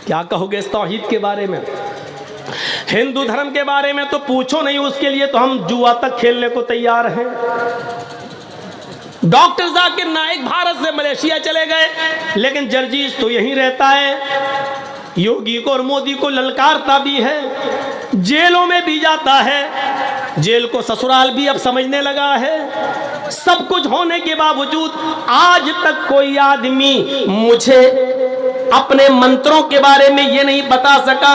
क्या कहोगे इस तौहीद के बारे में? हिंदू धर्म के बारे में तो पूछो नहीं, उसके लिए तो हम जुआ तक खेलने को तैयार हैं। डॉक्टर जाकिर नाइक भारत से मलेशिया चले गए, लेकिन जर्जीस तो यहीं रहता है। योगी को और मोदी को ललकारता भी है, जेलों में भी जाता है, जेल को ससुराल भी अब समझने लगा है। सब कुछ होने के बावजूद आज तक कोई आदमी मुझे अपने मंत्रों के बारे में ये नहीं बता सका।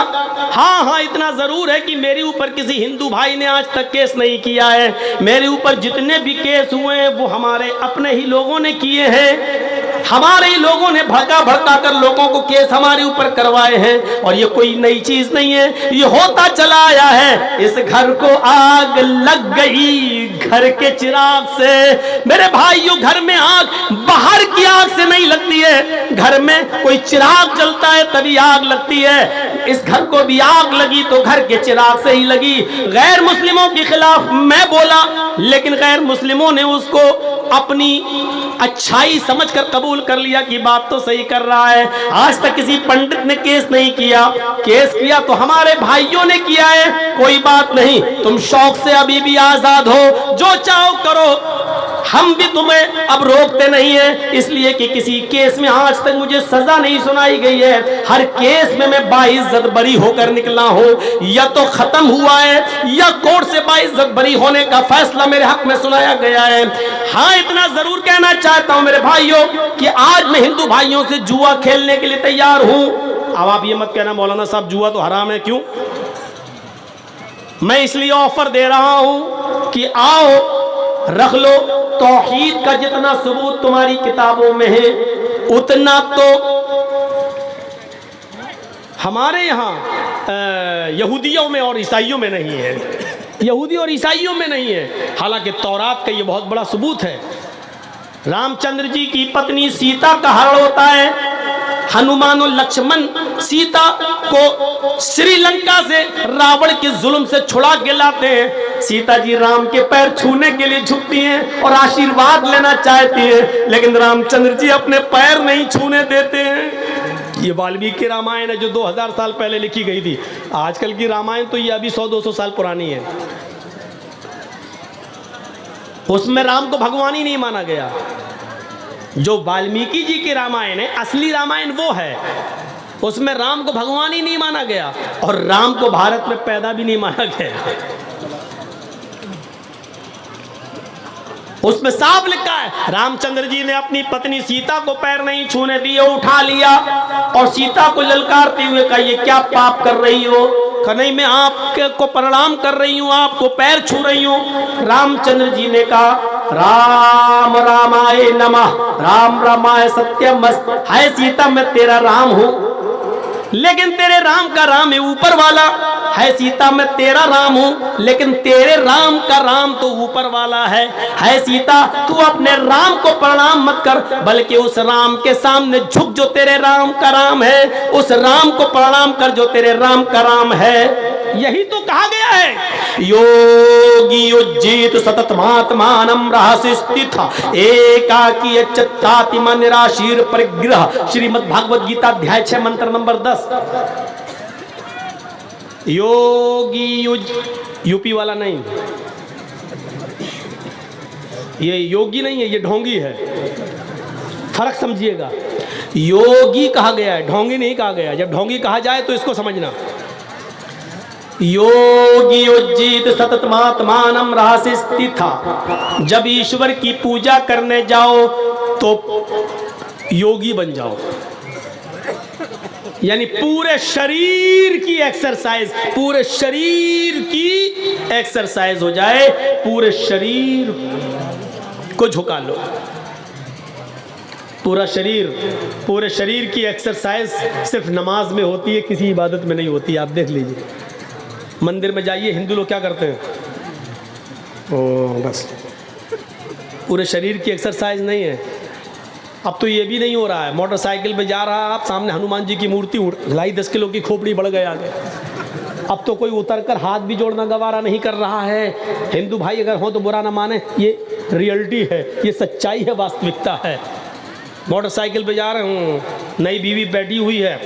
हाँ, इतना जरूर है कि मेरे ऊपर किसी हिंदू भाई ने आज तक केस नहीं किया है। मेरे ऊपर जितने भी केस हुए हैं वो हमारे अपने ही लोगों ने किए हैं। हमारे ही लोगों ने भड़का कर लोगों को केस हमारे ऊपर करवाए हैं, और ये कोई नई चीज नहीं है, ये होता चला आया है। इस घर को आग लग गई घर के चिराग से। मेरे भाइयों, घर में आग बाहर की आग से नहीं लगती है, घर में कोई चिराग जलता है तभी आग लगती है। इस घर को भी आग लगी तो घर के चिराग से ही लगी। गैर मुस्लिमों के खिलाफ मैं बोला, लेकिन गैर मुस्लिमों ने उसको अपनी अच्छाई समझकर कबूल कर लिया कि बात तो सही कर रहा है। आज तक किसी पंडित ने केस नहीं किया, केस किया तो हमारे भाइयों ने किया है। कोई बात नहीं, तुम शौक से अभी भी आजाद हो, जो चाहो करो, हम भी तुम्हें अब रोकते नहीं है, इसलिए कि किसी केस में आज तक मुझे सजा नहीं सुनाई गई है। हर केस में मैं बाइज्जत बरी होकर निकला हूं। या तो खत्म हुआ है या कोर्ट से बाइज्जत बरी होने का फैसला मेरे हक में सुनाया गया है। हाँ, इतना जरूर कहना चाहता हूं मेरे भाइयों कि आज मैं हिंदू भाइयों से जुआ खेलने के लिए तैयार हूं। अब आप ये मत कहना मौलाना साहब जुआ तो हराम है, क्यों? मैं इसलिए ऑफर दे रहा हूं कि आओ रख लो, तौहीद का जितना सबूत तुम्हारी किताबों में है उतना तो हमारे यहाँ यहूदियों में और ईसाइयों में नहीं है। यहूदी और ईसाइयों में नहीं है। हालांकि तौरात का ये बहुत बड़ा सबूत है। रामचंद्र जी की पत्नी सीता का हरण होता है। हनुमान और लक्ष्मण सीता को श्रीलंका से रावण के जुल्म से छुड़ा के लाते हैं। सीता जी राम के पैर छूने के लिए झुकती हैं और आशीर्वाद लेना चाहती हैं, लेकिन रामचंद्र जी अपने पैर नहीं छूने देते हैं। ये वाल्मीकि रामायण है जो 2000 साल पहले लिखी गई थी। आजकल की रामायण तो ये अभी 100-200 साल पुरानी है। उसमें राम को भगवान ही नहीं माना गया। जो वाल्मीकि जी की रामायण है, असली रामायण वो है, उसमें राम को भगवान ही नहीं माना गया और राम को भारत में पैदा भी नहीं माना गया। उसमें साफ लिखा है रामचंद्र जी ने अपनी पत्नी सीता को पैर नहीं छूने दिए, उठा लिया और सीता को ललकारते हुए कहा, ये क्या पाप कर रही हो? कहा नहीं, मैं आपको प्रणाम कर रही हूँ, आपको पैर छू रही हूँ। रामचंद्र जी ने कहा, राम रामाय नमः, राम रामाय सत्यमस्त। हाय सीता, मैं तेरा राम हूँ, लेकिन तेरे राम का राम है ऊपर वाला। है सीता, मैं तेरा राम हूं, लेकिन तेरे राम का राम तो ऊपर वाला है सीता, तू अपने राम को प्रणाम मत कर, बल्कि उस राम के सामने झुक जो तेरे राम का राम है, उस राम को प्रणाम कर जो तेरे राम का राम है। यही तो कहा गया है, योगी उज्जीत सतत महात्मानम रहस्य स्थित एकाकी चत्ताति मन निराशीर परिग्रह। श्रीमद् भागवत गीता अध्याय 6 मंत्र नंबर 10। योगी यूपी वाला नहीं, ये योगी नहीं है, ये ढोंगी है, फर्क समझिएगा। योगी कहा गया है, ढोंगी नहीं कहा गया। जब ढोंगी कहा जाए तो इसको समझना। योगी उज्जीत सतत महात्मानम रहस्य स्थिता। जब ईश्वर की पूजा करने जाओ तो योगी बन जाओ, यानी पूरे शरीर की एक्सरसाइज, पूरे शरीर की एक्सरसाइज हो जाए, पूरे शरीर को झुका लो। पूरे शरीर की एक्सरसाइज सिर्फ नमाज में होती है, किसी इबादत में नहीं होती। आप देख लीजिए, मंदिर में जाइए, हिंदू लोग क्या करते हैं, बस पूरे शरीर की एक्सरसाइज नहीं है। अब तो ये भी नहीं हो रहा है, मोटरसाइकिल पे जा रहा है आप, सामने हनुमान जी की मूर्ति ढाई 10 किलो की खोपड़ी बढ़ गया आगे। अब तो कोई उतरकर हाथ भी जोड़ना गवारा नहीं कर रहा है। हिंदू भाई अगर हो तो बुरा ना माने, ये रियलिटी है, ये सच्चाई है, वास्तविकता है। मोटरसाइकिल पे जा रहे हूँ, नई बीवी बैठी हुई है,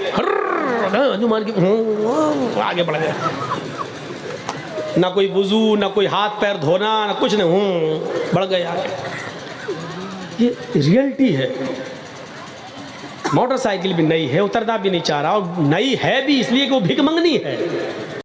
हनुमान की आगे बढ़ गया। ना कोई वुजू, ना कोई हाथ पैर धोना, ना कुछ नहीं, बढ़ गए आगे। ये रियलिटी है। मोटरसाइकिल भी नई है, उतरना भी नहीं चाह रहा, और नई है भी इसलिए कि वो भिख मंगनी है।